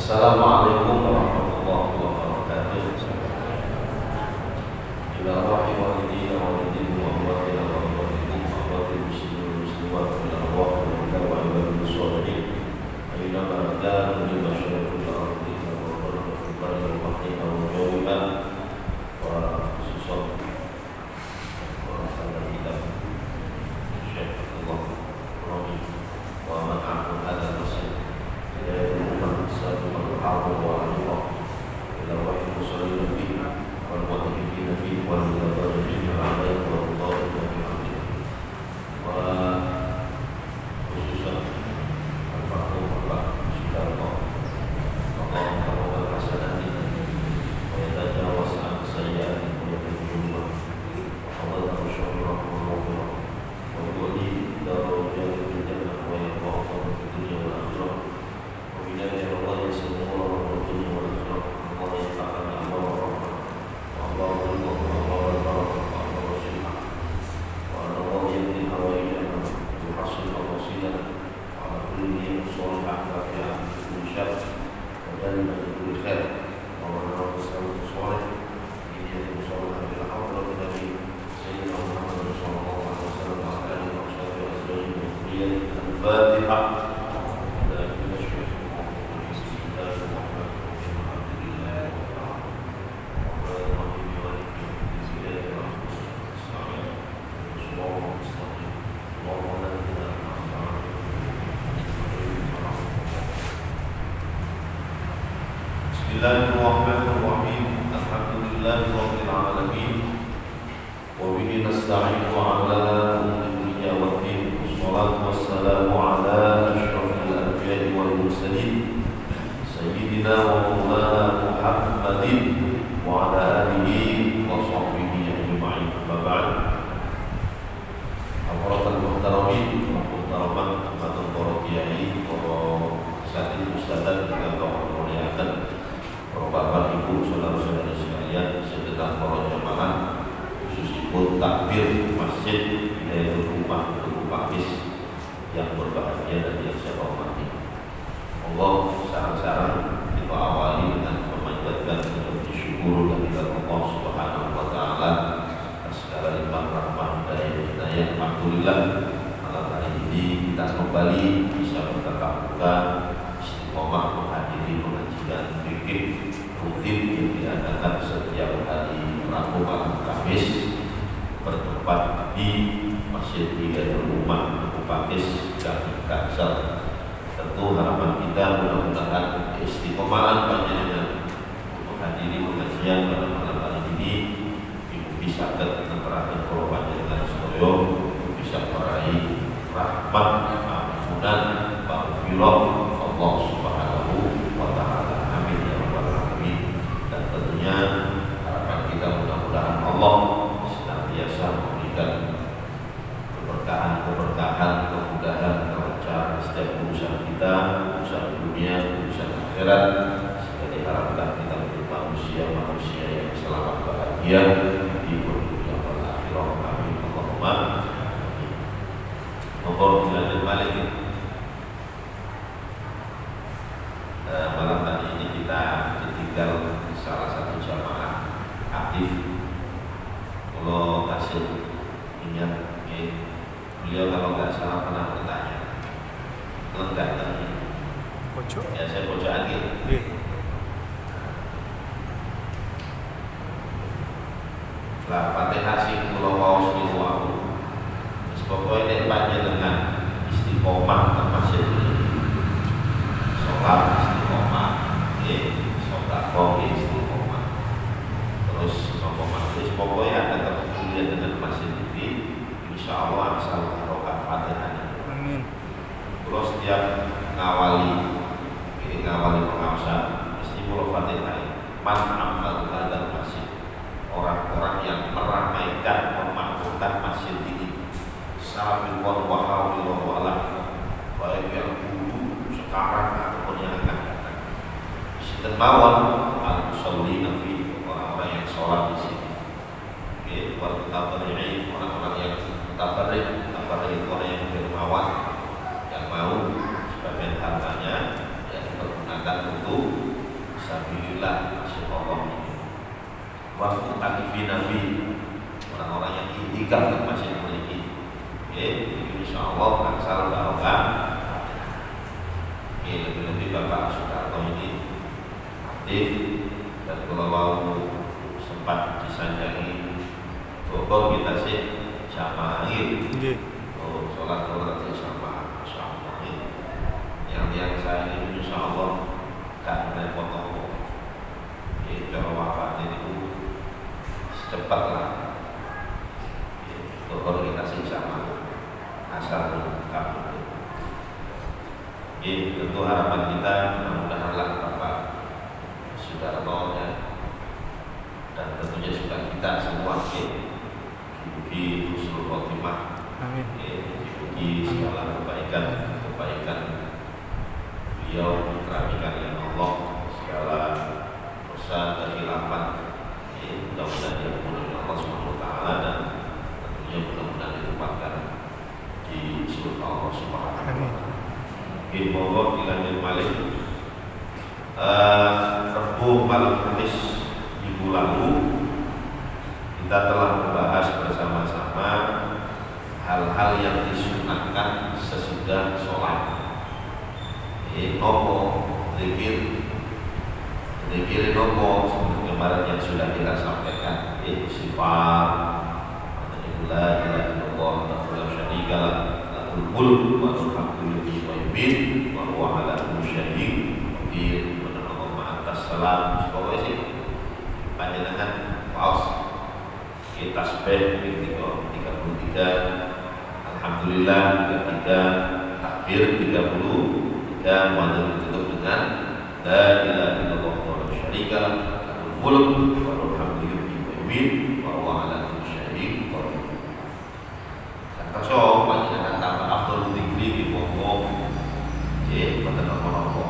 Assalamualaikum warahmatullahi wabarakatuh. Ila rahimahidina wa lidin wa amwatina wa amwatin wa amwatin muslimin muslimat wa ila rahimahidina wa ibadul sholihin aina ma'adan di masyarakat al-ardi wa barakatuh wa mahina wa jawibah wa susah wa rasalah hitam Syekh Allah Rami wa ma'akun hadal masjid العرض والعرض إلى الوحي المصلين فيه والمؤمنين فيه والمتضررين عليه والضالين بحمده وخصوصا المرحوم الله سبحانه الله اللهم تقبل حسناتنا ويتجاوز عن سيئاتنا ويتجنب وحضرنا شعوركم المغفرة ويولي درجات في الجنة ويرفع في الدنيا والآخرة وبنبي الله يسلم الله والدنيا والآخرة الله يتعالى الله ورحمه والله الله الله البركة والله الرشيد وأن الله يهدي هوائجنا ويحصل مقاصدنا وعلى كل نية صالحة نافعة في كل شر وجنة في كل خير ومن رب السلام الصالح بنية صالحة بالحضرة النبي سيدنا محمد صلى الله عليه وسلم وعلى آله وصحبه وأزواجه وذريته الفاتحة. Bismillahirrahmanirrahim. Alhamdulillahirabbil alamin. Wa bihi nasta'inu 'ala umuri dunya waddin. Wassalatu wassalamu 'ala asyrafil anbiya'i wal mursalin sayyidina wa maulana Muhammadin wa 'ala alihi wa sahbihi ajma'in. Amma ba'd. Hadirin muhtaramin wa muhtaramat, para kiai, para satid ustadzat dan kaum muliakan, Bapak Ibu saudara-saudara sekalian, segenap para jamaah khususipun takbir masjid yaitu rumah Tugu Pakis yang berbahagia dan yang saya hormati. Allah sarang-sarang kita awali dengan memanjatkan puji syukur kepada Allah Subhanahu wa taala atas segala limpah rahmat dan hidayah. Alhamdulillah malam hari ini kita kembali bisa bertatap muka istiqomah menghadiri pengajian fikih rutin yang diadakan setiap hari Rabu malam Kamis bertempat di Masjid Hidayatul Ummah Tugu Pakis Gang Kalsel. Tentu harapan kita mudah-mudahan istiqomahan panjenengan menghadiri pengajian pada malam hari ini ibu bisa ketenterakan kalau panjenengan sedaya bisa meraih rahmat ampunan maghfirah Allah Subhanahu wa taala. Amin ya rabbal alamin. Dan tentunya harapan kita mudah-mudahan Allah senantiasa memberikan keberkahan, kemudahan, kelancaran setiap urusan kita, urusan dunia, urusan akhirat, sehingga diharapkan kita menjadi manusia yang selamat bahagia di dunia dan akhirat. Amin Allahumma amin. Mohon dilanjut balik. Malam tadi ini kita ditinggal salah satu jamaah aktif. Kalau kasih ingat, beliau kalau nggak salah pernah bertanya, enggak tadi. Ya saya pojok lagi. Lah Fatihah sing kula waos niku aku. Wis pokoke nek panjenengan istiqomah nang masjid ini. Sholat istiqomah, sholat istiqomah. Terus nopo majelis pokoknya ada kepedulian dengan masjid ini, insya Allah asal rokat Fatihah. Amin. Terus setiap ngawali pengawasan mesti mulai Fatihah. Man amal hadal masjid, orang-orang yang meramaikan, memakmurkan masjid ini. Sabiqun wa hawilun wa alah, baik yang dulu, sekarang ataupun yang akan datang. Sinten mawon al-musallina fi, orang-orang yang sholat di sini. Wal tabarri'in, orang-orang yang tabarri' orang yang dermawan, yang mau sebagian hartanya yang dipergunakan menggunakan untuk sabilillah masya Allah. Waktu tadi Nabi orang-orang yang itikaf masih memiliki, insya Allah asal barokah. Lebih-lebih Bapak Soekarno ini aktif dan kalau sempat disanjangi Bogor kita sih sama sholat sama sama yang saya ini insya Allah gak repot apa cara wafat itu secepatlah Bogor kita sih sama asal kamu. Tentu harapan kita mudah-mudahanlah Bapak Soekarno dan tentunya juga kita semua di husnul khotimah, di segala kebaikan beliau dikeramikan oleh Allah, segala dosa kehilapan mudah-mudahan diampuni oleh Allah Subhanahu wa taala dan tentunya mudah-mudahan ditempatkan di surga Allah Subhanahu wa taala. Monggo dilanjut malih. Rabu malam Kamis minggu lalu kita telah membahas bersama-sama hal-hal yang disunahkan sesudah sholat. Nopo zikir nopo kemarin yang sudah kita sampaikan. Sifat la ilaha illallah la syarika lah, lahul mulk wa lahul hamdu wa yu'min wa huwa ala kulli syai'in qadir. Menawa atas salam semoga sih panjenengan paus kita tasbih 33, alhamdulillah 33, takbir 30, malam ditutup dengan la ilaha illallah wa la syarika lah, lahul mulk wa lahul hamdu wa yu'min wa huwa ala kulli syai'in qadir. So, panjenengan tambah afdal dzikri di monggo. Boten napa-napa.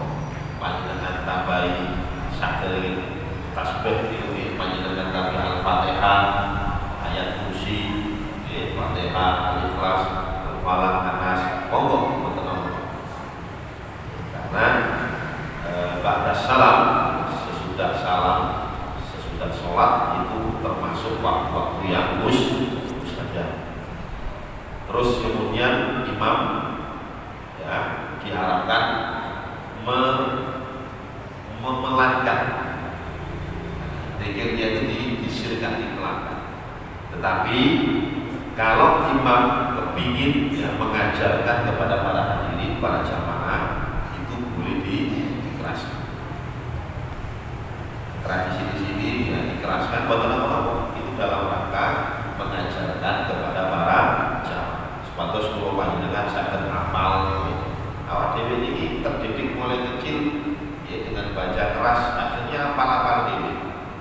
Panjenengan tambahi sakit tasbih iki panjenengan tambah Al-Fatihah, ayat kursi, Fatihah, Al-Ikhlas, Al-Falaq, An-Nas. Monggo boten napa. Karena ba'da salam, sesudah sholat itu termasuk waktu-waktu yang mustajab. Terus kemudian imam diharapkan memelankan zikirnya itu disirkan dipelankan. Tetapi kalau imam kepingin mengajarkan kepada para hadirin, para jamaah, itu boleh dikeraskan. Tradisi di sini dikeraskan bagaimana itu dalam rangka mengajarkan kepada para jamaah. Sepatus kalau panjenengan saged hafal, awak dhewe iki terdidik mulai kecil dengan baca keras, akhirnya hafal dhewe.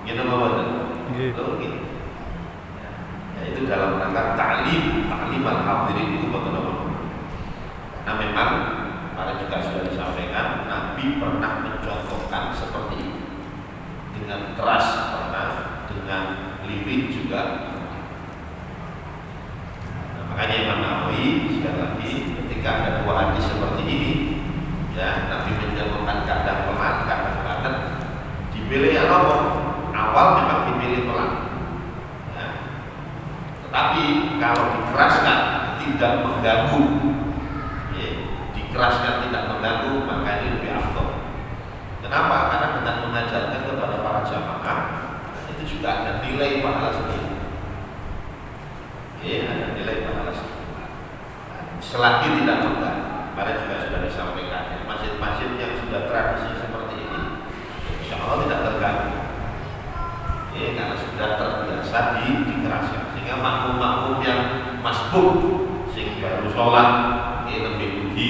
Gitu mboten? Nggih. Ya itu dalam rangka ta'lim al-hadirin itu mboten apa. Nah memang para juga sudah disampaikan Nabi pernah mencontohkan seperti itu. Dengan keras pernah, dengan liwit juga. Makanya Imam Nawawi sekali lagi ketika ada dua hadis seperti ini, Nabi mencontohkan kadang pelan, kadang banget. Dipilih yang apa? Awal memang dipilih pelan. Tetapi kalau dikeraskan tidak mengganggu, dikeraskan tidak mengganggu, maka ini lebih afdal. Kenapa? Karena dengan mengajarkan kepada para jamaah itu juga ada nilai pahala sendiri. Ada nilai pahala sendiri. Selagi tidak mengganggu. Kemarin juga sudah disampaikan, masjid-masjid yang sudah tradisi seperti ini, insya Allah tidak terganggu. Karena sudah terbiasa dikeraskan. Sehingga makmum-makmum yang masbuk, sing baru sholat, lebih budi,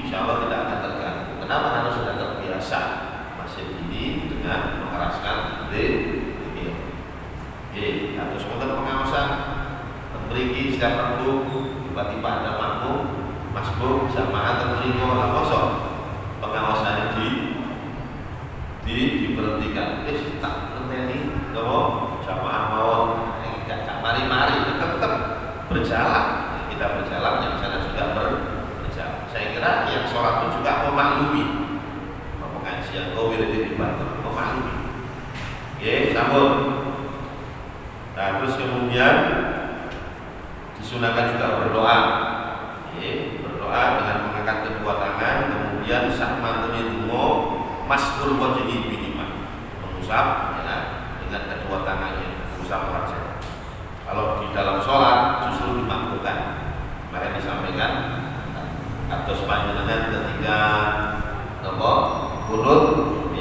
insya Allah tidak akan terganggu. Kenapa? Karena sudah terbiasa masjid ini dengan mengeraskan zikir. Atau semoga pengawasan memiliki setiap waktu tiba-tiba ada makmum masbuk jamaah terlinggo lah kosong, pengawasan diberhentikan. Tak ngenteni nopo jamaah mawon gak mari-mari tetap berjalan. Kita berjalan yang sana juga berjalan. Saya kira yang sholat pun juga memaklumi pengajian wirid dibantu memaklumi. Oke, sambung. Nah, terus kemudian disunahkan juga berdoa. Oke, berdoa dengan mengangkat kedua tangan, kemudian saat mantune donga mas'ul wajhi bihima, mengusap ya, dengan kedua tangannya, mengusap wajah. Kalau di dalam sholat justru dimakruhkan. Maka disampaikan atau panjenengan ketika kunut,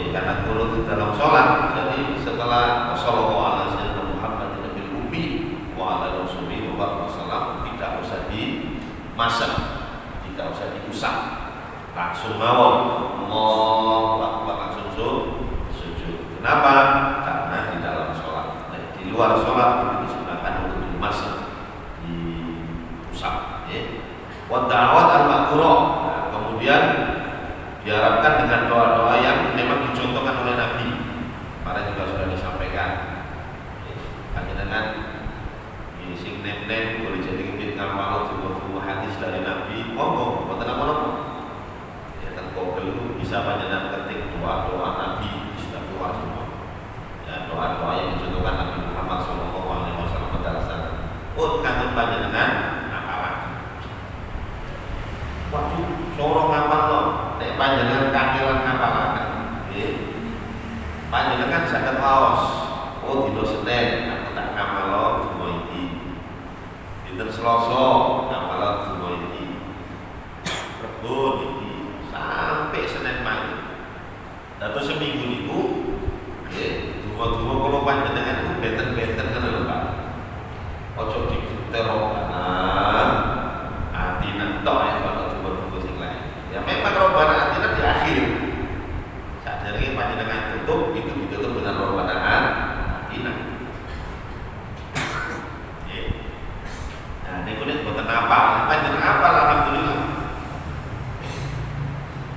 karena kunut di dalam sholat. Jadi setelah sallallahu alaihi wasallam Muhammad nabil ummi wa ala rasulih wa sallam, tidak usah dimasak, tidak usah diusap, langsung mawon Allahu akbar, langsung sujud. Kenapa? Karena di dalam sholat. Nah, di luar sholat itu disunahkan untuk dimasak, diusap. Wa da'awat al-ma'thurah. Nah, kemudian diharapkan dengan doa-doa yang memang dicontohkan oleh Nabi. Kemarin juga sudah disampaikan. Panjenengan di sing nem-nem boleh jadi kebit ngamal tubuh hadis dari Nabi. Monggo, boten apa-apa. Ya, dan Google itu bisa panjenengan ketik doa-doa Nabi, sudah keluar semua. Ya, doa-doa yang dicontohkan Nabi Muhammad SAW pada dasarnya. Kanggo panjenengan waduh, sorong ngapal lo, nek panjenengan kangelan ngapalaken. Nggih. Panjenengan saged waos. Oh, dina Senin aku tak ngapal donga iki. Dinten Selasa ngapal donga iki. Rebo iki sampai Senin pagi. Dados seminggu niku nggih, donga-donga kula panjenengan niku benten-benten ngono lho, Pak. Ojo diterokkan ati nentok ya. Ya memang robbana atina di akhir. Saat dari panjenengan tutup itu ditutup dengan robbana atina. Nah, ini kulit boten apa? Panjenengan apa? Alhamdulillah.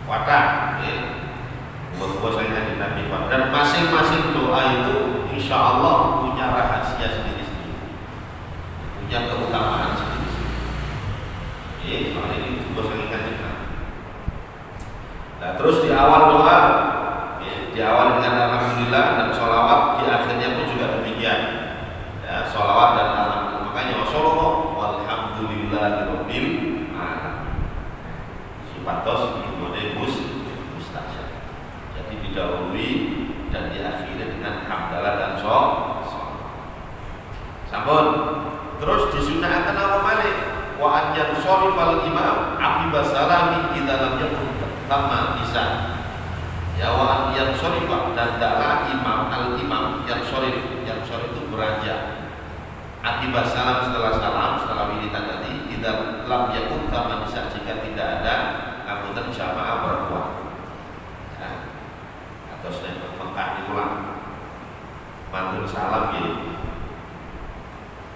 Wadah, buat saya di Nabi. Dan masing-masing doa itu insya Allah punya rahasia sendiri-sendiri, punya keutamaan sendiri-sendiri. Soal ini juga saya ingatkan. Nah, terus di awal doa, ya, diawali dengan alhamdulillah dan sholawat, di akhirnya pun juga demikian. Ya, sholawat dan alhamdulillah. Makanya wassalamu walhamdulillahirabbil alamin. Sipatos dimulai mustajab. Jadi didahului dan diakhiri dengan hamdalah dan sholawat. Sampun. Terus disunahkan apa malih? Wa an yansharifal imam aqiba salami idza lam yakun sama bisa ya wa yang sorifah dan adalah imam al-imam yang sorif itu beranjak akibat salam setelah wiridan tadi tidak lam yakun sama bisa jika tidak ada angkutan jamaah perempuan ya, atau selain Mekah diulang mantul salam gitu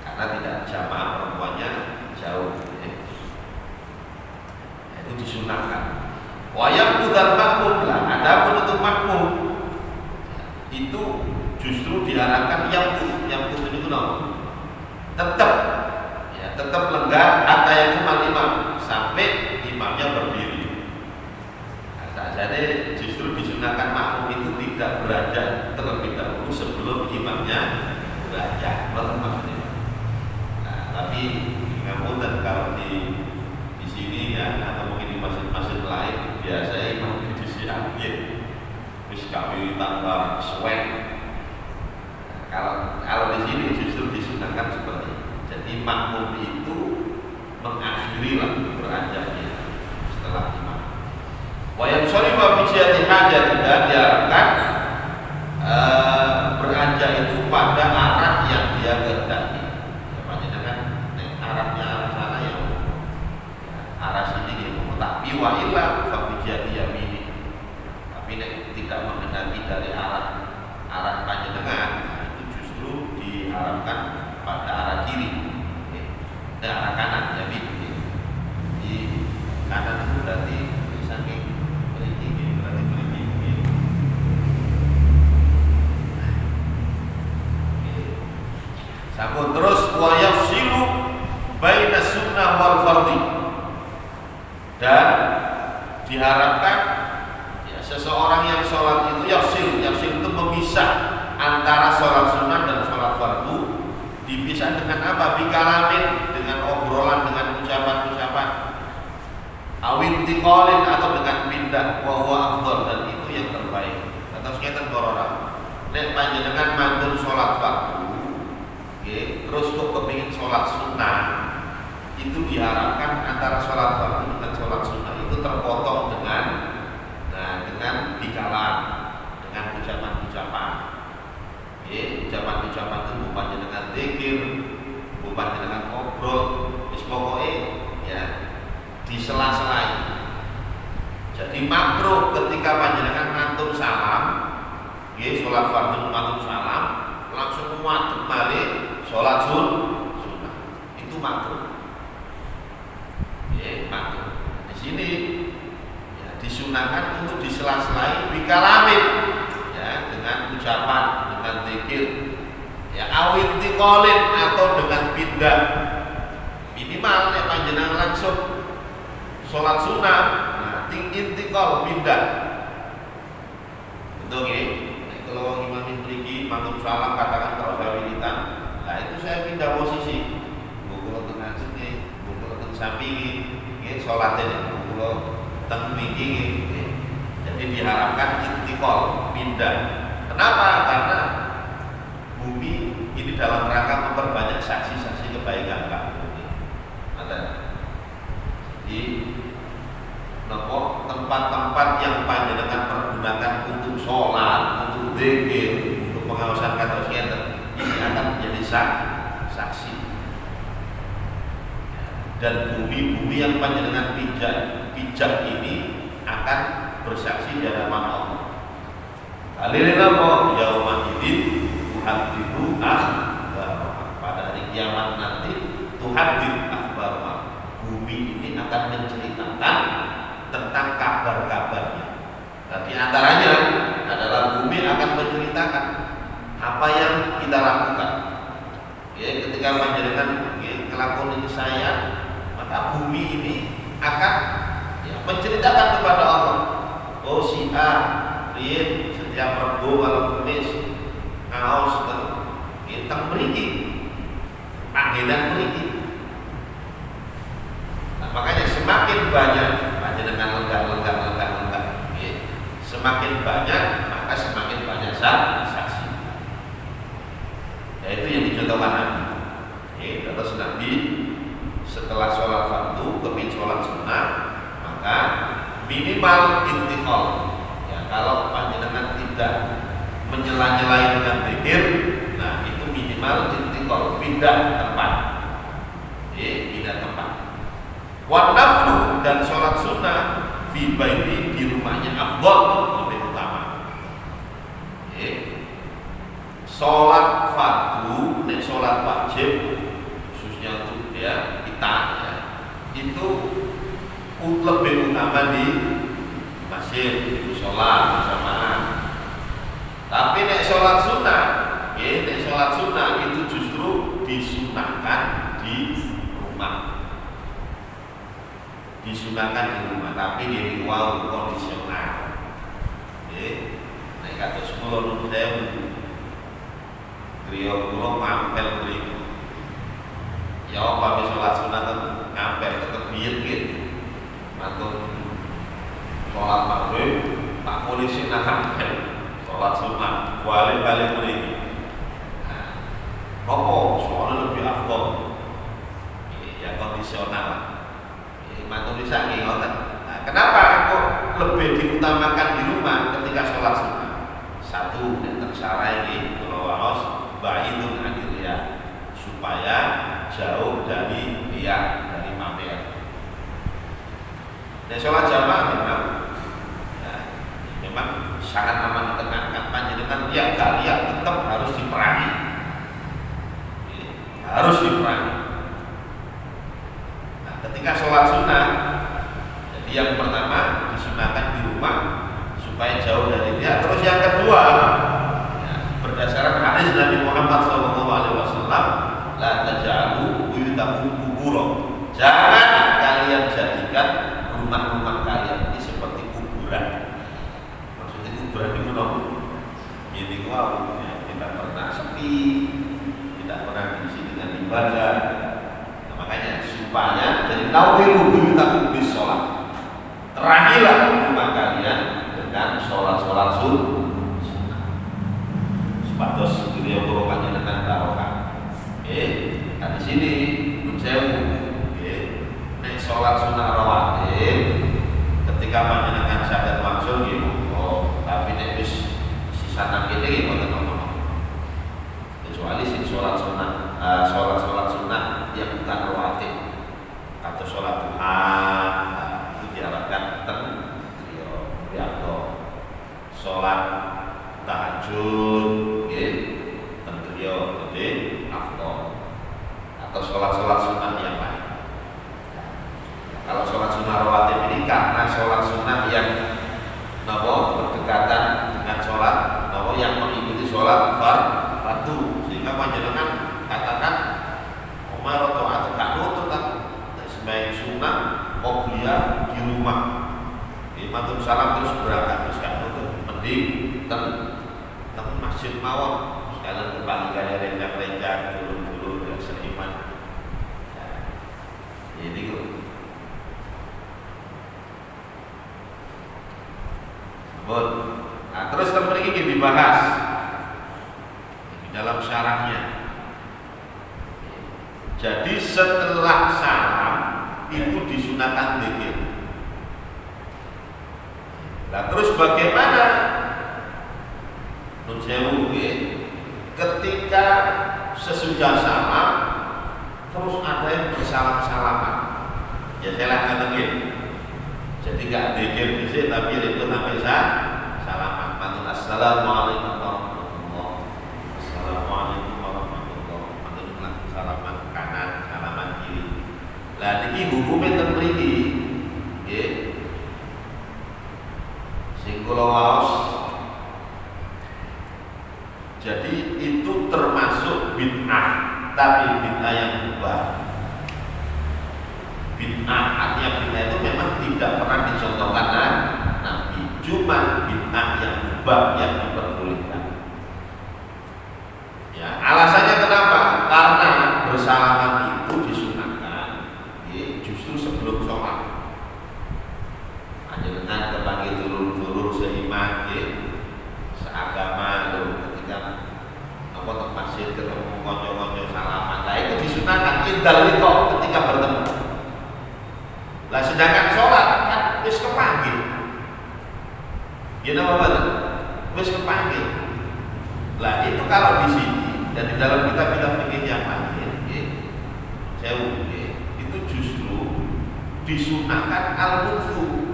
karena tidak jamaah perempuannya jauh ya. Itu disunahkan. Wayang putar makmum lah, ada penutup makmum itu justru diharapkan yang putih itu tetap lenggah atayakumal imam sampai imamnya berdiri. Nah, jadi justru disunahkan makmum itu tidak beranjak terlebih dahulu sebelum imamnya beranjak. Maksudnya. Nah, tapi namun dan kalau di sini ya atau mungkin di masjid-masjid lain biasa imam disiapin wis kami tambah swag. Kalau di sini justru disunahkan seperti itu. Jadi makmum itu mengakhiri lah beranjaknya setelah imam. Wa yansharifa fi jihati hajat dan diharapkan beranjak itu pada arah yang dia kehendaki. Ya panjenengan arahnya arah sana yang arah sini gitu. Tapi wa illa fa fi jihati yamini. Tapi tidak menghendaki dari arah panjenengan, itu justru diharapkan pada arah kiri. Dan arah kanan yamin. Di kanan itu berarti saking berarti berarti. Sampun terus wa yafsilu baina sunnah wal fardhi. Dan diharapkan ya, seseorang yang sholat itu antara sholat sunnah dan sholat fardu dipisah dengan apa? Bikalamin, dengan obrolan, dengan ucapan-ucapan, awintiqalin atau dengan pindah, wa huwa afdal, dan itu yang terbaik. Atau sekian korora. Nek panjenengan mantun sholat fardu, terus kok kepingin sholat sunnah, itu diharapkan antara sholat fardu dengan sholat sunnah itu terpotong dengan bikalan, dengan ucapan-ucapan. Ucapan-ucapan itu bukan dengan zikir, bukan dengan ngobrol, pokoknya ya di sela-selai. Jadi makruh ketika panjenengan mantun salam, sholat fardu mantun salam, langsung muat balik sholat sunnah, itu makruh. Makruh. Di sini ya, disunahkan untuk di sela-selai bikalamin, ya, dengan ucapan, dengan zikir, ya, awintiqalin atau dengan pindah. Minimal ya panjenengan langsung sholat sunnah, intiqal pindah. Betul ya? Kalau imam mriki mangkum salam katakan kalau saya wiritan, nah itu saya pindah posisi. Bukulo tengah sini, bukulo tengah samping, sholatnya bukulo tengah minggi. Jadi diharapkan intiqal pindah. Kenapa? Karena bumi ini dalam rangka memperbanyak saksi-saksi kebaikan, Pak. Ada di tempat-tempat yang panjenengan pergunakan untuk sholat, untuk zikir, untuk pengawasan kata sekian, ini akan menjadi saksi. Dan bumi-bumi yang panjenengan pijak ini akan bersaksi di hadapan Allah. Alilina kok yaumah idin tuhadithu akhbar. Pada hari kiamat nanti tuhadith akhbar. Bumi ini akan menceritakan tentang kabar-kabarnya. Nah, di antaranya adalah bumi akan menceritakan apa yang kita lakukan. Ketika panjenengan ngelakuin ini saya, maka bumi ini akan menceritakan kepada Allah. Oh si A, lihat setiap Rebo kalau Kamis ngaos tentang mriki, panggilan mriki. Nah, makanya semakin banyak panjenengan lenggak, semakin banyak maka semakin banyak saksi. Yaitu yang dicontohkan Nabi. Terus Nabi setelah sholat fardu kepingin sholat sunnah, maka minimal intiqal. Ya, kalau panjenengan tidak menyela-nyelai dengan zikir, nah itu minimal intiqal, pindah tempat. Pindah tempat. Wan naflu, dan sholat sunnah fi baiti, di rumahnya afdal, lebih utama. Sholat fardu, sholat wajib khususnya untuk kita itu lebih utama di masjid, sholat bersamaan. Tapi sholat sunnah, sholat sunnah itu justru disunahkan di rumah. Disunahkan di rumah, tapi di luar kondisional. Nek kados kula nuwun sewu, griya kula ngampel mriku. Ya apa wis salat sunat ngampel tetep biyen gitu. Matur salat maghrib tak polisi ngampel salat sunat balik mriki. Apa soalnya lebih afdal. Ya kondisional. Matur sangi ngoten. Nah, kenapa kok lebih diutamakan di rumah ketika sholat sunnah? Satu, yang tersarai ini wawas ba'idun anil riya, supaya jauh dari riya, dari pamer. Dan sholat jamaah memang sangat aman ditekankan. Panjenengan riya gak riya tetap harus diperangi. Harus diperangi. Ketika sholat sunnah, jadi yang pertama disunahkan di rumah supaya jauh dari dia. Terus yang kedua, berdasarkan hadis Nabi Muhammad SAW, la taj'alu buyutakum qubura. Jangan kalian jadikan rumah-rumah kalian ini seperti kuburan. Maksudnya kuburan itu loh, ini wow, tidak pernah sepi, tidak pernah diisi dengan ibadah. Nah, makanya supaya jadi nawiru buyutakum bis sholat, terangilah rumah kalian dengan sholat sunnah. Sepatos beliau berobatnya dengan barokah. Nah di sini menjauh, nek sholat sunnah rawatib ketika panjenengan saged wangsul tapi nek wis sisa nang kene nggih mboten apa-apa. Kecuali sing sholat sunnah yang bukan rawatib atau sholat duha itu diharapkan ten riyo sholat tahajud nggih ten riyo lebih afdal atau sholat sunnah yang lain. Kalau sholat sunnah rawatib ini karena sholat sunnah yang berdekatan dengan sholat yang mengikuti sholat fardu, sehingga panjenengan katakan Umar atau gak nutut sebagai sunnah qobliyah di rumah. Matur salam terus berangkat terus gak nutut, mending ten masjid mawon sekalian kebanggaan rencang-rencang dulu-dulu yang seiman. Ini kok. Nah, terus teman ini dibahas di dalam syarahnya. Jadi setelah salam itu disunahkan dzikir. Nah, terus bagaimana? Nun sewu ketika sesudah salam terus ada yang bersalam-salaman. Ya saya lakukan lagi. Jadi gak dzikir bisik tapi itu sampai salaman. Matur assalamualaikum warahmatullahi. Assalamualaikum warahmatullahi. Matur salaman kanan, salaman kiri. Lah niki hukume ten mriki nggih. Sing kula waos. Jadi itu termasuk bid'ah, tapi bid'ah yang mubah. Bid'ah artinya bid'ah itu memang tidak pernah dicontohkan Nabi, cuma bid'ah yang mubah yang diperbolehkan. Ya, alasannya kenapa? Karena bersalaman itu disunahkan justru sebelum sholat. Panjenengan kepanggil dulur-dulur seiman, seagama, ketika ke masjid ketemu konco-konco salaman, nah itu disunahkan indal itu ketika bertemu. Lah sedangkan sholat kan wis kepanggil. Ya napa wis kepanggil. Lah itu kalau di sini dan di dalam kitab-kitab fikih yang lain itu justru disunahkan al-wudhu.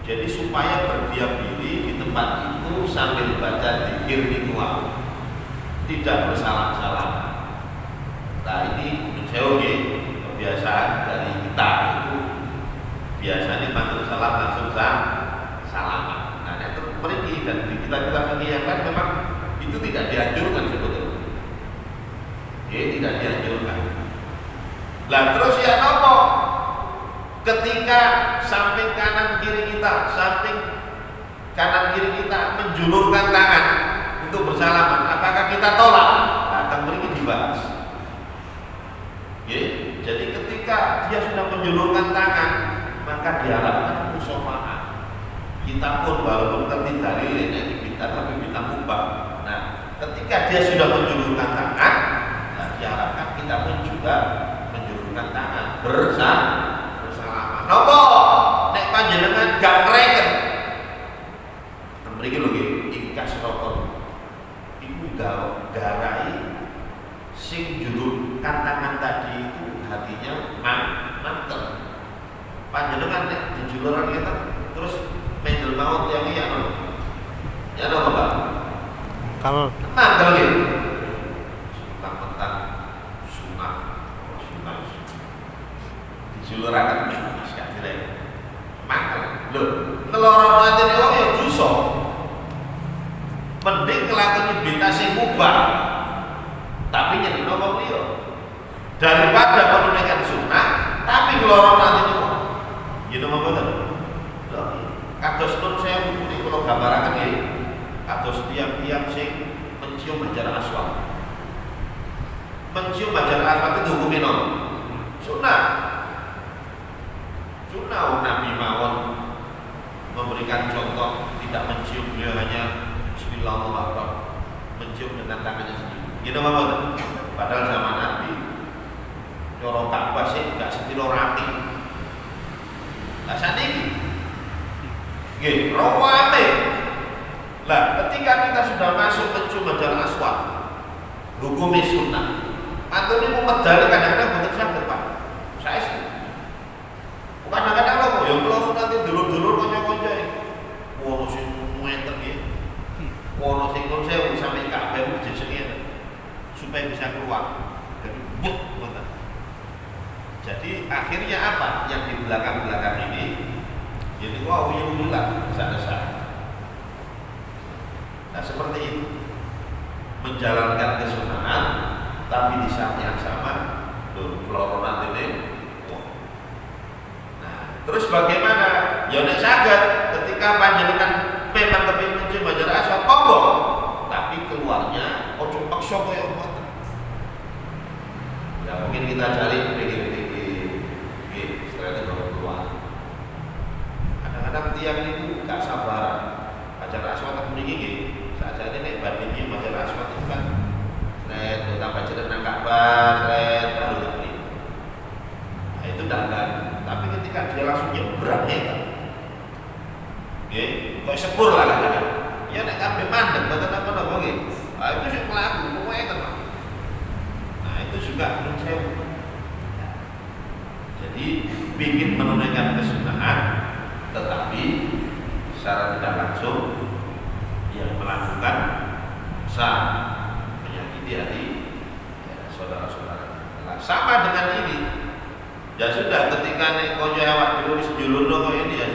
Jadi supaya berdiam diri di tempat itu sambil baca dzikir niku tidak bersalam-salam. Nah ini kebiasaan dari kita itu biasanya mantul salam langsung salaman. Nah itu pergi dan di kita yang lain memang itu tidak dianjurkan sebetulnya. Tidak dianjurkan. Lah terus ya nopo? Ketika samping kanan kiri kita menjulurkan tangan untuk bersalaman, apakah kita tolak? Nah, akan beri dibahas. Jadi ketika dia sudah menjulurkan tangan, maka diharapkan musyafaah. Kita pun walaupun tidak dalil kita tapi kita mubah. Nah, ketika dia sudah menjulurkan tangan, nah, diharapkan kita pun juga menjulurkan tangan bersalaman. Nopo nek panjenengan gak ngreken. Mriki lho nggih, ikas rokok. Iku garai sing julurkan tangan tadi itu hatinya mantep. Panjenengan nek dijuluran kita terus mendel maut yang iya no. Ya no Pak. Kalau mantep nggih. Tentang sunah. Dijuluraken wis gak direk. Mantep. Lho, neloro atine wong ya dosa. Mending nglakoni bid'ah sing mubah. Tapi jadi nopo liya. Daripada menunaikan sunnah tapi ngeloro atine wong. Ya napa mboten? Lho, kados nun saya muni kula gambaraken nggih. Kados tiang-tiang sing mencium hajar aswad. Mencium hajar aswad itu hukumnya non sunnah. Sunnah Nabi mawon memberikan contoh tidak mencium, beliau hanya Bismillahirrahmanirrahim, mencium dengan tangannya sendiri. Gitu mawon. Padahal zaman Nabi Coro Ka'bah sih gak setilo rati. Nah saat ini nggih, rawame. Lah, ketika kita sudah masuk mencium hajar aswad, hukumnya sunnah. Atau ini mau medali kadang-kadang bukan sakit Pak. Saya sih. Kadang-kadang kok yang peluru nanti dulur-dulur konco-konco ini. Wono sing ngeten nggih. Wono sing nun sewu sampai kabeh jenenge supaya bisa keluar. Jadi but ngoten. Jadi akhirnya apa? Yang di belakang-belakang ini jadi wow yang bulat besar-besar. Nah seperti itu menjalankan kesunahan, tapi di saat yang sama peluru nanti ini. Nah terus bagaimana? Ya nek saged ketika panjenengan memang kepengin mencium hajar aswad monggo, tapi keluarnya ojo paksa koyo ngoten. Ya mungkin kita cari setelah itu baru keluar. Kadang-kadang tiang itu gak sabar. Hajar aswad tak mriki saja ini bandingnya hajar aswad itu kan seret tambah jeneng Ka'bah seret baru negeri. Nah itu kan. Tapi ketika dia langsung nyebrang ya nggih, kok sepur lah kan. Ya nek kabeh mandeg mboten apa-apa nggih. Ah itu sing mlaku kowe tenan. Nah itu juga menurut saya. Jadi ingin menunaikan kesunahan tetapi secara tidak langsung yang melakukan sah menyakiti hati ya, saudara-saudara. Nah, sama dengan ini. Ya sudah ketika nek konco awak dhewe wis njulurno kaya ini ya.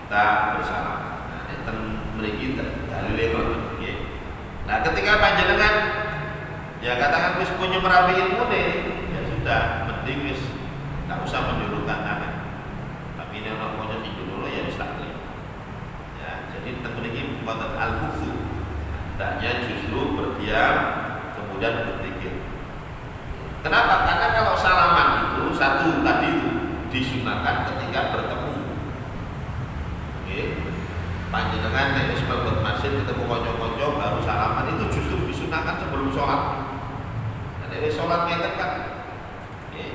Kita bersama. Nah, enten mriki dalile ngoten nggih. Nah, ketika panjenengan ya katakan wis punya merapiin mune ya sudah mending wis tak usah menjulurkan tangan. Tapi ini ana konco dijulur ya wis tak terima. Ya, jadi teng mriki wonten al-buksu. Hendaknya justru berdiam kemudian berpikir. Kenapa? Karena kalau salaman itu satu tadi itu disunahkan ketika bertemu. Oke. Panjenengan nek wis mlebet masjid ketemu kanca-kanca baru salaman itu justru disunahkan sebelum sholat. Nah, nek sholat ngeten kan. Oke.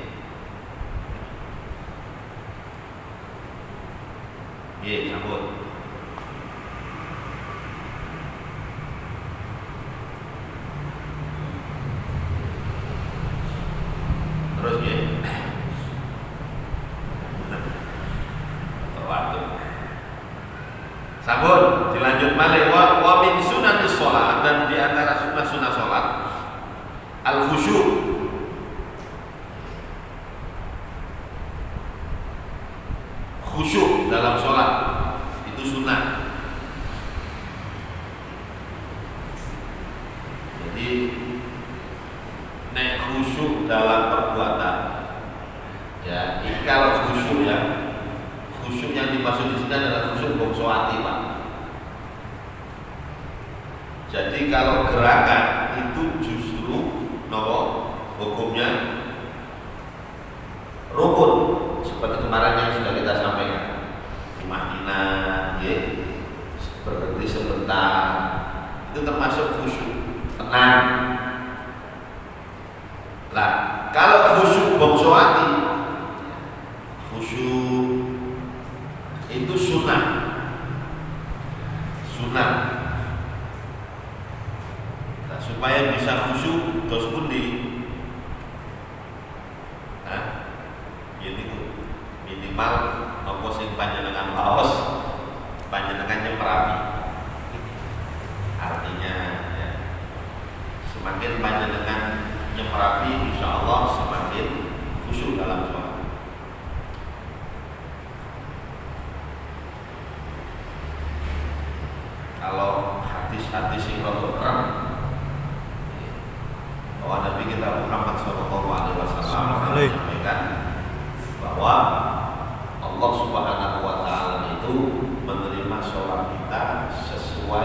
Nggih, sambut. Terus ya, waktu sambut dilanjut balik wa min sunanis sholat dan di antara sunah sholat al khusyuk dalam sholat itu sunnah. Jadi nek khusyuk dalam perbuatan ya, kalau khusyuk ya, khusyuk yang dimaksud di sini adalah khusyuk bangsa ati, Pak. Jadi kalau gerakan itu justru nopo hukumnya rukun seperti kemarin yang sudah kita sampaikan. Tumanina, ya, berhenti sebentar, itu termasuk khusyuk, tenang. Lah, kalau khusyuk bangsa ati, khusyuk itu sunnah. Nah, supaya bisa khusyuk terus pundi. Nah, ini minimal apa sing panjenengan waos, panjenengan nyemerapi. Artinya ya, semakin panjenengan nyemerapi, insya Allah semakin khusyuk dalam sholat. Kalau hadis-hadis yang rotok terang bahwa Nabi kita Muhammad SAW menyampaikan bahwa Allah Subhanahu Wa Taala itu menerima sholat kita sesuai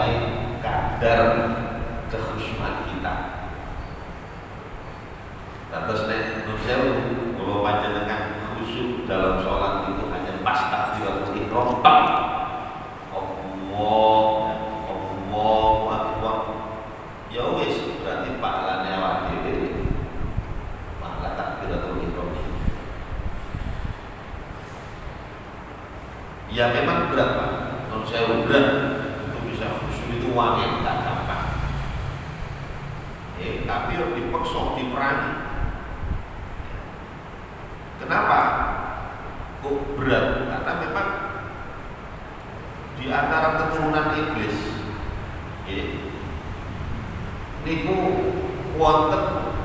antara keturunan iblis. Niku wonten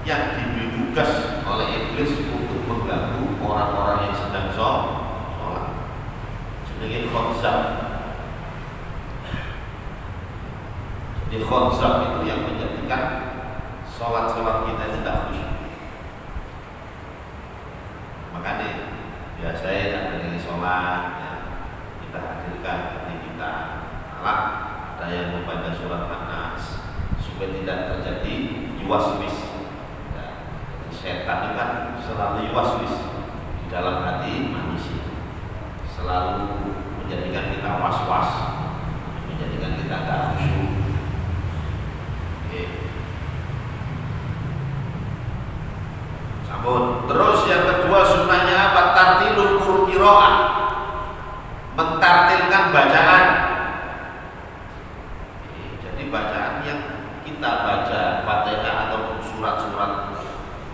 yang diberi tugas oleh iblis untuk mengganggu orang-orang yang sedang sholat. Jenenge khonzab. Jadi khonzab itu yang menjadikan sholat-sholat kita itu tidak khusyuk. Makanya biasanya dari sholat ya, kita hadirkan hati kita. Malah ada yang membaca surat An-Nas supaya tidak terjadi yuwaswis. Ya, setan itu kan selalu yuwaswis di dalam hati manusia, selalu menjadikan kita was-was, menjadikan kita tidak khusyuk. Sambut. Terus yang kedua sunnahnya apa? Tartilul qira'ah, mentartilkan bacaan. Jadi bacaan yang kita baca Fatihah ataupun surat-surat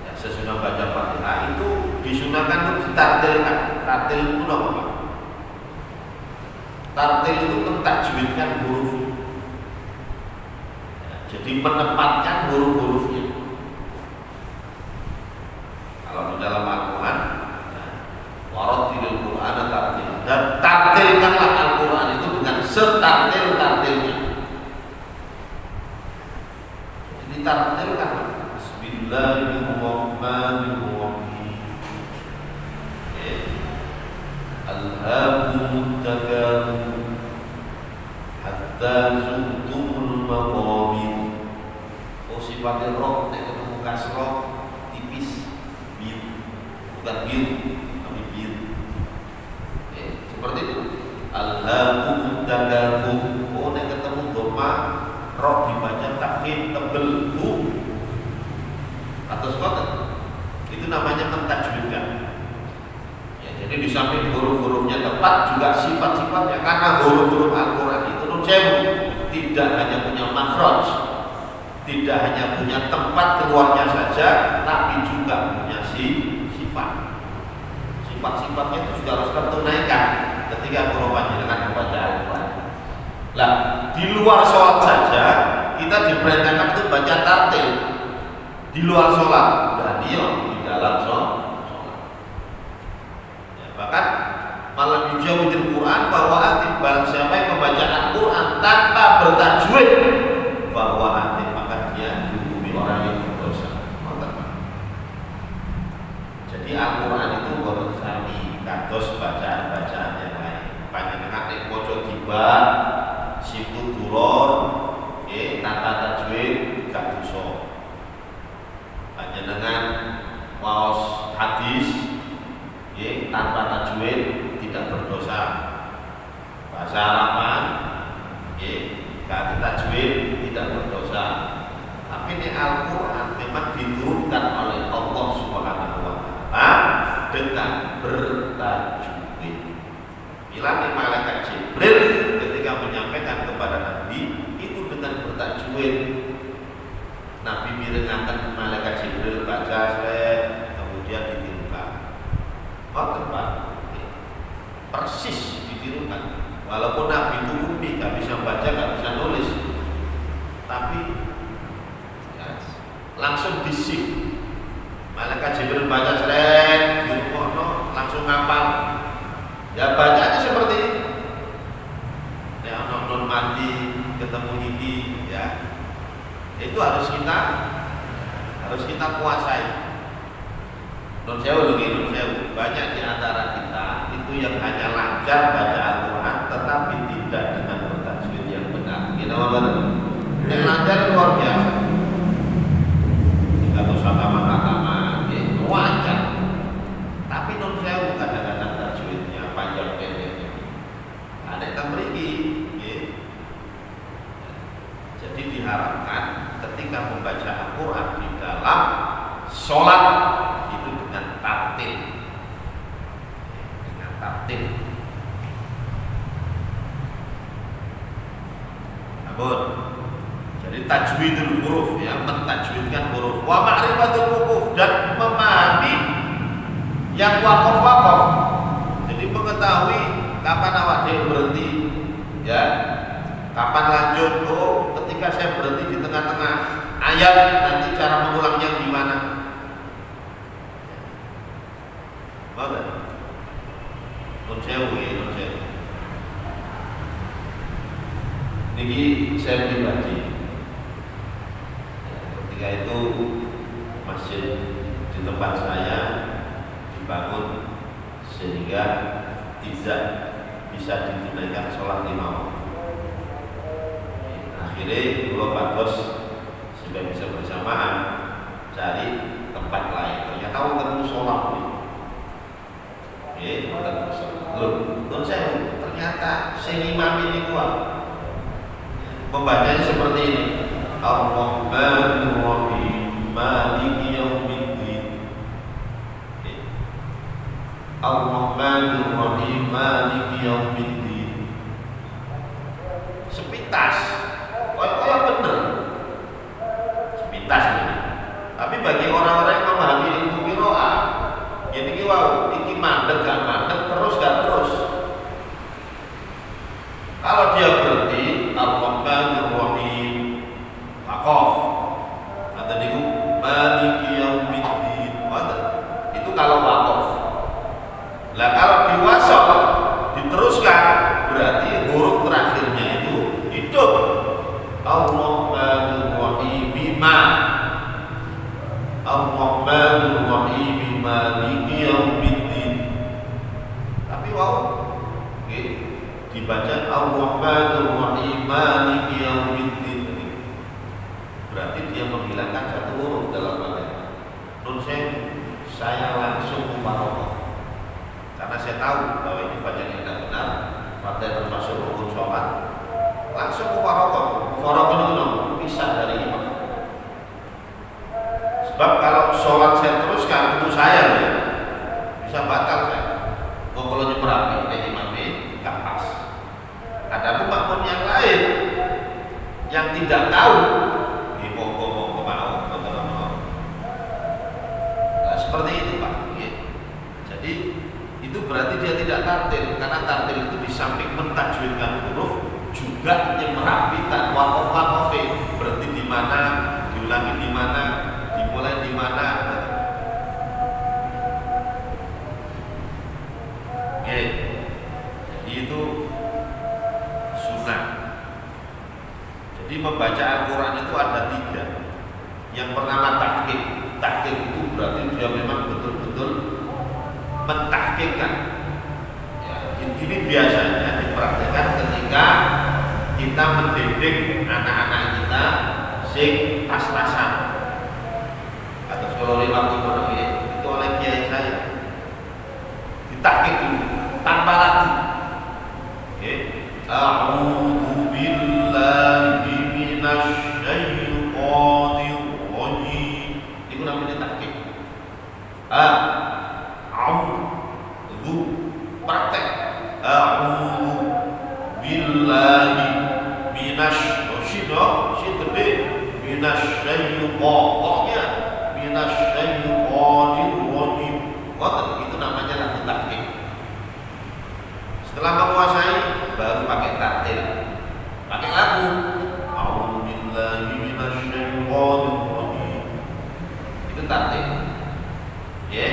ya, sesudah baca Fatihah itu disunahkan untuk ditartilkan. Tartil itu apa? Tartil itu mentajwidkan huruf. Ya, jadi menempatkan huruf-hurufnya. Kalau di dalam Al-Quran, warattilil Qur'ana tartil, dan tartilkanlah Al-Quran itu dengan setartil-tartilnya. Jadi tartilkan. Bismillahirrahmanirrahim. Alhaakumut takatsur hatta zurtumul maqabir. Oh, sifatnya roh, nek ketemu kasroh tipis. Bukan biru, tapi biru. Seperti itu. Alhaakumut takatsur. Oh, nek ketemu doma, roh dibaca takhim tebel bu. Atau sekota. Itu namanya mentajwidkan. Ya, jadi di samping huruf-hurufnya tepat juga sifat-sifatnya, karena huruf-huruf Al-Quran itu tidak hanya punya makhraj, tidak hanya punya tempat keluarnya saja, tapi juga punya sifat-sifatnya itu juga harus tertunaikan ketika panjenengan membaca Al-Quran. Lah, di luar sholat saja kita diperintahkan untuk baca tartil. Di luar sholat, dan di dalam sholat. Ya, bahkan malam yujawidil Quran bahwa barang siapa yang membaca Al-Quran tanpa bertajwid, bahwa maka dia dihukumi orang yang berdosa. Jadi Al-Quran itu boten sami kados bacaan-bacaan yang lain. Panjenengan nek maca tiba situ duror tanpa tajwid gak dosa. Panjenengan waos hadis tanpa tajwid tidak berdosa. Bahasa Araban gak tajwid tidak berdosa. Tapi ini Al-Quran memang diturunkan oleh Allah Subhanahu wa Ta'ala dengan bertajwid. Bila malaikat Jibril ketika menyampaikan kepada Nabi itu dengan bertajwid. Nabi mirengaken malaikat Jibril baca kemudian ditirukan. Pak, persis ditirukan. Walaupun Nabi itu ummi, gak bisa baca, gak bisa nulis, tapi ya, langsung disif. Malaikat Jibril baca dirungokno langsung ngapal. Ya bacanya seperti itu. Ya non mati ketemu ini ya. Itu harus kita kuasai. Non sewu banyak di antara kita itu yang hanya lancar baca Al-Quran tetapi tidak dengan bertajwid yang benar. Kita apa? Yang lancar luar biasa. Kita tuh kata-kata wajar. Tapi non sewu kadang-kadang tajwidnya panjang pendeknya. Ada yang mriki, jadi diharapkan ketika membaca Al-Quran di dalam sholat itu dengan tartil. Namun, jadi tajwidul huruf ya, mentajwidkan huruf. Wa ma'rifatul wukuf, dan memahami yang wakaf. Jadi mengetahui kapan awak dhewe berhenti, Ya, kapan lanjut? Oh, ketika saya berhenti di tengah-tengah ayat, nanti cara mengulangnya gimana? Mana? Non sewu. Niki saya pribadi. Ketika itu masjid di tempat saya dibangun sehingga tidak bisa ditunaikan sholat 5 waktu. Akhirnya dulu Pak Bos supaya bisa bersamaan cari tempat lain. Ternyata ketemu sholat nih. Ketemu sholat. Loh, saya ternyata sing imam ini kuat. Membacanya seperti ini. Ar-Rahmanir Rahim Maliki Yaumiddin. Ar-Rahmanir Rahim Maliki Yaumiddin. Sepintas kayak bener. Sepintas ini. Tapi bagi orang-orang yang memahami ilmu qiraah, jadi iki mandek gak mandek, terus gak terus. Kalau dia berhenti Ar-Rahmanir Rahim Waqaf. Kata niku Maliki Yaumiddin. Itu kalau waqaf. Lah kalau diwasal diteruskan berarti huruf terakhirnya itu hidup. Ar-Rahmanir Rahim bima. Ar-Rahmanir Rahim Maliki Yaumiddin. Tapi dibaca Ar-Rahmanir Rahim Maliki Yaumiddin. Berarti dia menghilangkan satu huruf dalam Al-Quran. Nun saya langsung mufaroqah. Karena saya tahu bahwa ini bacaan yang tidak benar, Fatihah termasuk rukun sholat. Langsung mufaroqah. Mufaroqah itu pisah dari imam. Sebab kalau sholat saya teruskan itu saya ya, bisa batal saya. Kalau nyeperapi dari imamnya nggak pas. Ada makmum yang lain yang tidak tahu, nah, seperti itu Pak. Jadi itu berarti dia tidak tartil, karena tartil itu di samping mentajwidkan huruf juga merapikan waqaf berhenti di mana, diulangi di mana, dimulai di mana. Jadi itu sunnah. Jadi membaca Al-Quran itu ada 3. Yang pertama tahqiq. Tahqiq itu berarti dia memang betul-betul mentahqiqkan. Ya, ini biasanya dipraktikkan ketika kita mendidik anak-anak kita sing pas-pasan atau sekolah waktu pondok itu oleh kiai saya. Ditahqiq dulu tanpa lagu. A'udzu billahi minasy syaithanir rajim. Itu namanya tahqiq. A'udzu praktek. A'udzu billahi minasy syaitanir rajim. Itu namanya lagu tahqiq. Setelah menguasai baru pakai tartil, pakai lagu. A'udzubillahi minasyaitonir rajim. Itu tartil. Ya.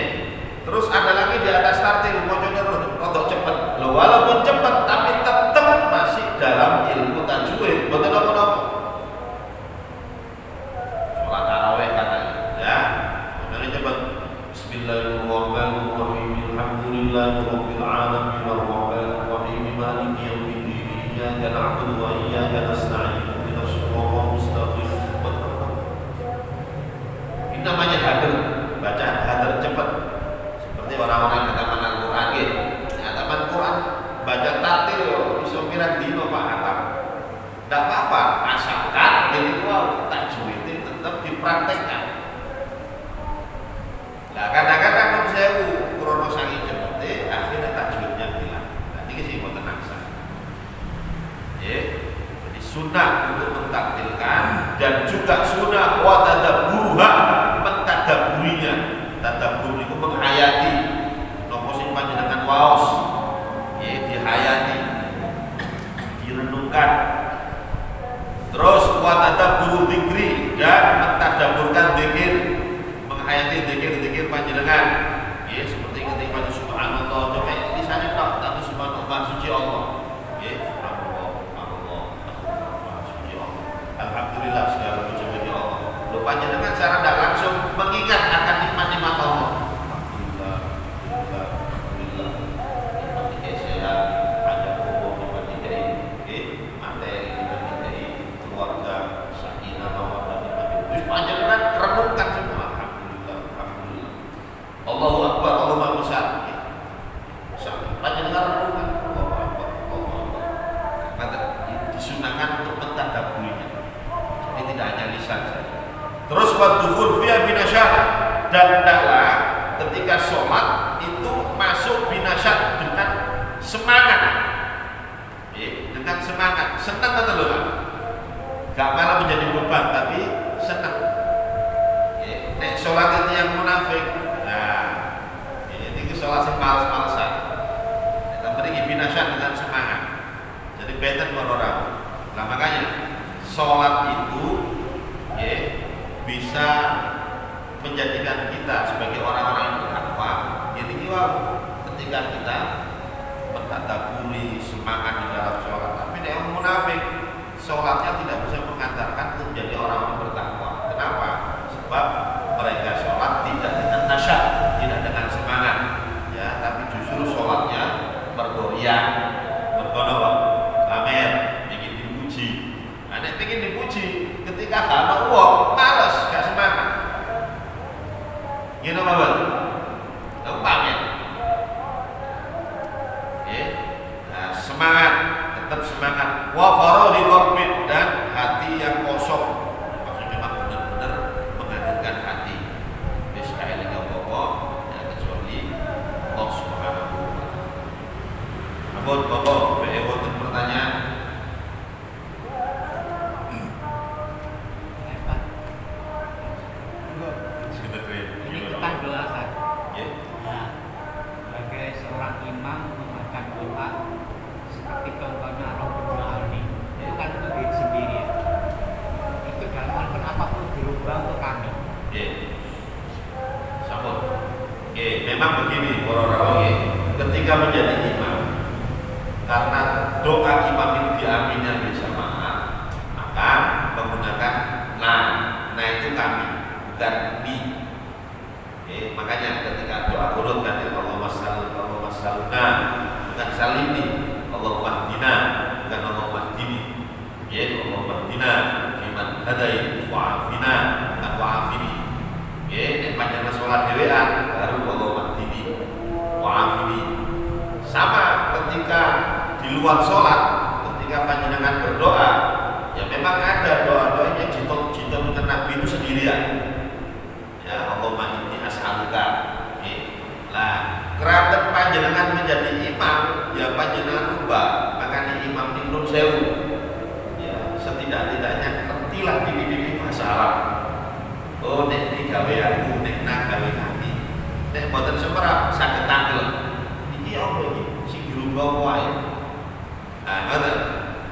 Terus ada lagi di atas tartil, bacanya rodok cepat. Loh, walaupun cepat tapi tetap masih dalam ilmu tajwid. Betul apa? Sholat tarawih katanya. Ya. Bacanya cepat. Bismillahirrahmanirrahim. Alhamdulillahirabbil alamin. Arrahmanir rahim. Maliki yaumiddin. Iyyaka na'budu wa iyyaka nasta'in. Ihdinas siratal mustaqim. Ini namanya hadr. Bacaan hadr cepat. Seperti orang-orang yang hataman Al-Quran gitu. Hataman Quran baca tartil bisa pirang dino Pak hatam. Tidak apa-apa, asalkan jadi tajwid itu tetap dipraktekkan. Nah, kadang-kadang non sewu krono sangi cepete akhirnya tajwidnya hilang. Nanti kesini mau tenang saja. Jadi sunnah untuk mentaktilkan dan juga sunnah wa tadabburuha, mentadaburinya. Tadabbur itu menghayati. Nopo sing panjenengan waos, dihayati, merenungkan. Terus wa tadabburu dzikri, dan mentadabburkan zikir, menghayati zikir-zikir panjenengan. Ya, seperti ketika baca subhanallah, coba lisannya tak subhanallah, suci Allah. Ya, subhanallah, Allah, suci Allah. Alhamdulillah, segala puji bagi Allah. Lo panjenengan secara tidak langsung mengingat akan nikmat-nikmat Allah. Alhamdulillah, alhamdulillah, nikmat dikei sehat, ada umur nikmat dikei, materi nikmat dikei, keluarga, sakinah, mawaddah nikmat dikei. Terus panjenengan renungkan semua. Alhamdulillah, alhamdulillah. Allahu Akbar, Allah Maha Besar. Panjenengan renungkan. Allahu Akbar, Allahu Akbar. Kata disunahkan untuk mentadabburinya. Jadi tidak hanya lisan saja. Terus waddukhul fiha binasyat, dan hendaklah ketika sholat itu masuk binasyat dengan semangat. Dengan semangat, senang atau enggak? Gak malah menjadi beban, tapi senang. Nek sholat itu yang munafik, nah ini sholat yang males-malesan. Kita beri binasyat dengan semangat. Jadi beten orang. Nah makanya sholat itu bisa menjadikan kita sebagai orang-orang yang bertakwa. Jadi ketika kita mentadabburi semangat di dalam sholat, tapi yang munafik sholatnya tidak bisa mengantarkan untuk menjadi orang-orang bertakwa. Kenapa? Sebab mereka sholat tidak dengan nasyat, tidak dengan semangat, ya, tapi justru sholatnya bergoyang, bergono, pamer, ingin dipuji. Nek ingin dipuji, ketika ada uang, males, gak semangat. Gini apa? Pamer. Nah, semangat, tetap semangat. Wa faraghi qalbin, dan hati yang kosong. Maksudnya memang benar-benar menghadirkan hati. Wis kae ning apa-apa, ya kecuali Allah Subhanahu wa taala. Ampun, Bapak, wonten pertanyaan? Ini kita doakan. Nah, sebagai seorang imam membacakan doa seperti contohnya Rabbul Alamin, itu kan untuk diri sendiri ya. Itu dalam Al-Quran apa perlu dirubah untuk kami? Sampun. Memang begini orang-orang ketika menjadi imam, karena doa imam itu diaminnya berjamaah, maka menggunakan nah itu kami, bukan mi. Makanya ketika doa qunut kan Allahumma salna, bukan salimni. Allahumma hdina, bukan Allahumma hdini. Allahumma hdina fiman hadai wa afina, bukan wa afini. Nek panjenengan salat dhewean baru Allahumma hdini wa afini. Sama ketika di luar salat, ketika panjenengan berdoa, ya memang ada doa-doanya jinten Nabi itu sendirian. Ya Allahumma inni as'aluka. Lah, kerana panjenengan menjadi imam, ya panjenengan ubah, makanya imam ini nun sewu. Ya, setidak-tidaknya ngertilah di bahasa Arab. Oh, nek iki gawe aku, nek nak gawe kami. Nek mboten semerap saged tangkel. Iki apa iki? Sing dirubah wae. Nah, ngoten.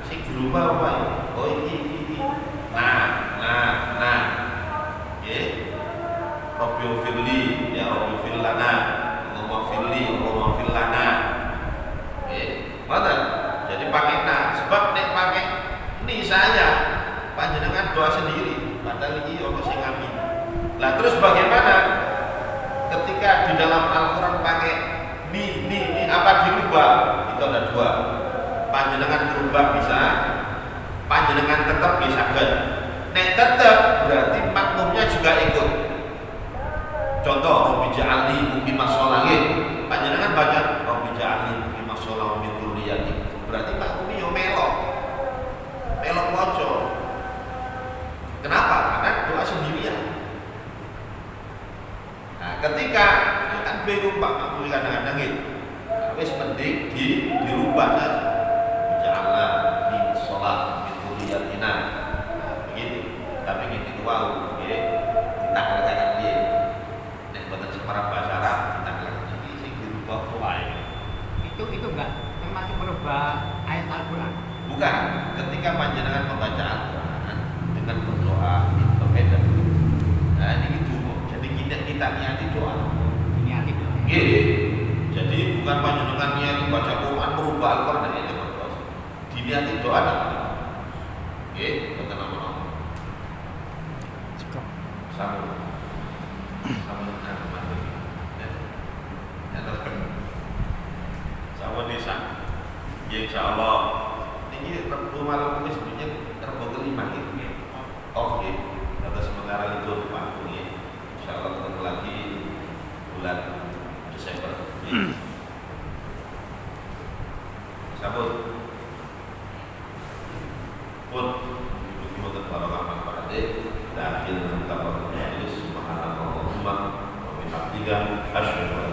Sing dirubah wae. Oh iki. Nah. Rabbil firli, ya Rabbil firlana, Allahumma firli, Allahumma firlana. Mana? Jadi pakai nah, sebab nek pakai ini saya panjenengan doa sendiri, padahal ini ono sing amin. Lah terus bagaimana ketika di dalam Al-Qur'an pakai ni apa dirubah? Itu ada dua. Panjenengan berubah bisa, panjenengan tetap bisa kan. Nek tetap berarti makmumnya juga ikut. Contoh, Rabbi ja'alni muqimas sholih. Panjenengan baca Rabbi ja'alni muqimas sholih wa min dzurriyyati. Berarti makmumnya yo melok waca. Kenapa? Karena doa sendirian. Nah, ketika ya kan bingung Pak makmum kadang-kadang gitu. Wis mending dirubah saja. Ja'alna min sholat min dzurriyyatina. Begitu. Tapi gitu wow, nggih. Ditakalkan piye? Para bahasa Arab kita bilang ini sing dirubah wae. Itu enggak termasuk merubah ayat Al-Qur'an. Bukan. ketika panjenengan membaca Al-Quran dengan berdoa itu beda. Nah ini gitu. Jadi kita niati doa. Niati doa. Iya. Jadi bukan panjenengan niati baca Quran berubah Al-Quran ini berdoa. Diniati doa tak? Oke, kata nama. Cukup. Sama dengan mandi. Ya terus sama desa. Ya insyaallah ini Rabu malam ini sebenarnya Rabu kelima ini. Oke, kata sementara itu waktu ini. Insyaallah ketemu lagi bulan Desember. Sabut. Pun kita berharap pada dan akhirnya kita berdoa subhanallah wa bihamdihi asyhadu